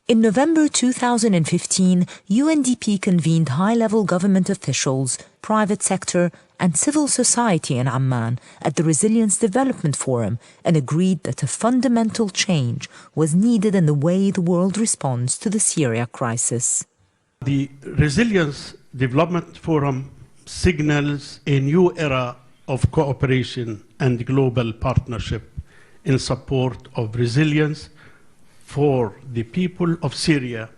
In November 2015, UNDP convened high-level government officials, private sector and civil society in Amman at the Resilience Development Forum and agreed that a fundamental change was needed in the way the world responds to the Syria crisis. The Resilience Development Forum signals a new era of cooperation and global partnership in support of resilience for the people of Syria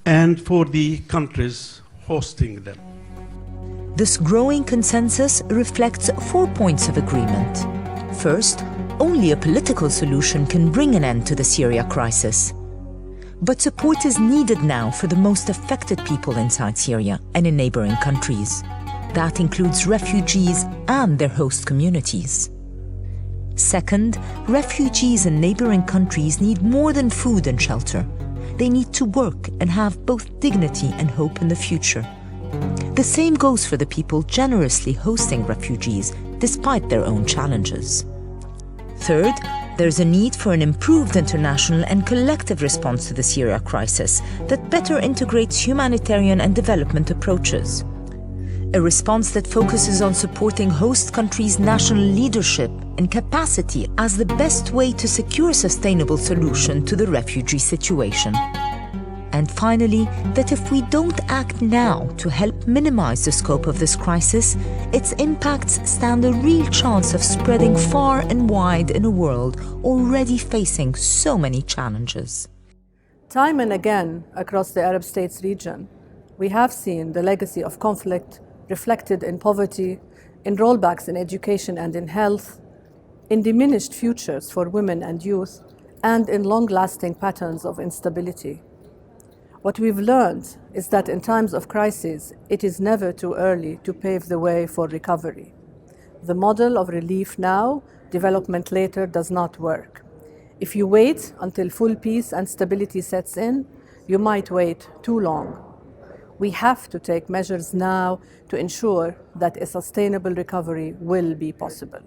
and for the countries hosting them. This growing consensus reflects 4 points of agreement. First, only a political solution can bring an end to the Syria crisis. But support is needed now for the most affected people inside Syria and in neighboring countries. That includes refugees and their host communities. Second, refugees in neighboring countries need more than food and shelter. They need to work and have both dignity and hope in the future. The same goes for the people generously hosting refugees, despite their own challenges. Third, there's a need for an improved international and collective response to the Syria crisis that better integrates humanitarian and development approaches. A response that focuses on supporting host countries' national leadership and capacity as the best way to secure a sustainable solution to the refugee situation. And finally, that if we don't act now to help minimize the scope of this crisis, its impacts stand a real chance of spreading far and wide in a world already facing so many challenges. Time and again across the Arab states region, we have seen the legacy of conflict reflected in poverty, in rollbacks in education and in health, in diminished futures for women and youth, and in long-lasting patterns of instability. What we've learned is that in times of crisis, it is never too early to pave the way for recovery. The model of relief now, development later does not work. If you wait until full peace and stability sets in, you might wait too long. We have to take measures now to ensure that a sustainable recovery will be possible.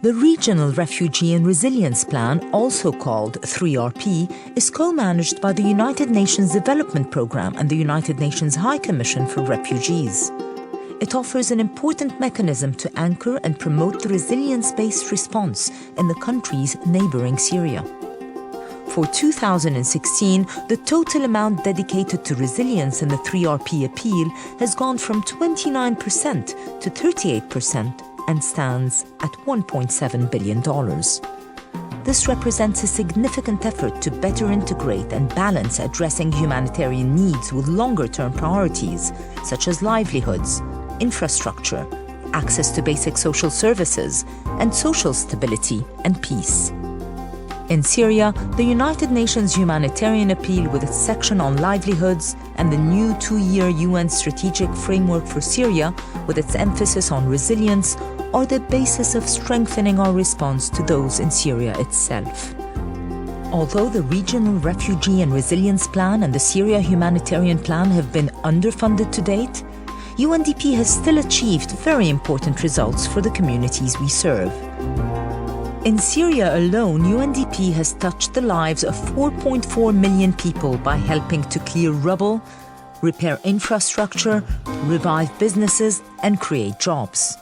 The Regional Refugee and Resilience Plan, also called 3RP, is co-managed by the United Nations Development Programme and the United Nations High Commission for Refugees. It offers an important mechanism to anchor and promote the resilience-based response in the countries neighbouring Syria. For 2016, the total amount dedicated to resilience in the 3RP appeal has gone from 29% to 38% and stands at $1.7 billion. This represents a significant effort to better integrate and balance addressing humanitarian needs with longer-term priorities, such as livelihoods, infrastructure, access to basic social services, and social stability and peace. In Syria, the United Nations Humanitarian Appeal with its section on livelihoods and the new 2-year UN Strategic Framework for Syria with its emphasis on resilience are the basis of strengthening our response to those in Syria itself. Although the Regional Refugee and Resilience Plan and the Syria Humanitarian Plan have been underfunded to date, UNDP has still achieved very important results for the communities we serve. In Syria alone, UNDP has touched the lives of 4.4 million people by helping to clear rubble, repair infrastructure, revive businesses, and create jobs.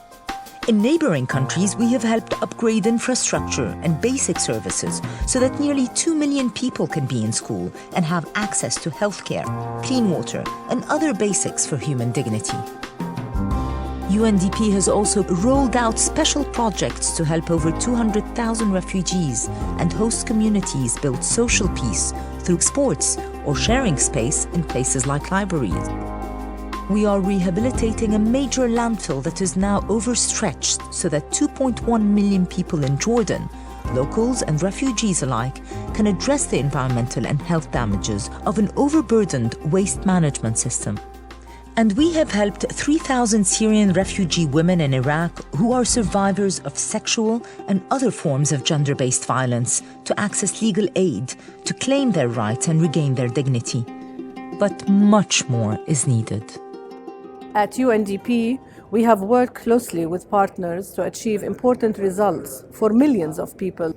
In neighboring countries, we have helped upgrade infrastructure and basic services so that nearly 2 million people can be in school and have access to healthcare, clean water, and other basics for human dignity. UNDP has also rolled out special projects to help over 200,000 refugees and host communities build social peace through sports or sharing space in places like libraries. We are rehabilitating a major landfill that is now overstretched so that 2.1 million people in Jordan, locals and refugees alike, can address the environmental and health damages of an overburdened waste management system. And we have helped 3,000 Syrian refugee women in Iraq who are survivors of sexual and other forms of gender-based violence to access legal aid, to claim their rights and regain their dignity. But much more is needed. At UNDP, we have worked closely with partners to achieve important results for millions of people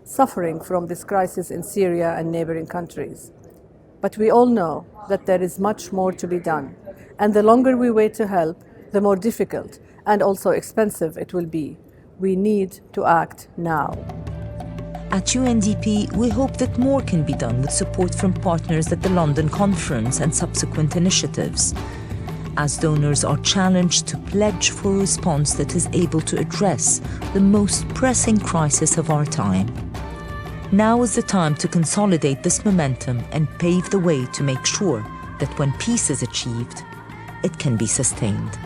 suffering from this crisis in Syria and neighboring countries. But we all know that there is much more to be done. And the longer we wait to help, the more difficult and also expensive it will be. We need to act now. At UNDP, we hope that more can be done with support from partners at the London Conference and subsequent initiatives, as donors are challenged to pledge for a response that is able to address the most pressing crisis of our time. Now is the time to consolidate this momentum and pave the way to make sure that when peace is achieved, it can be sustained.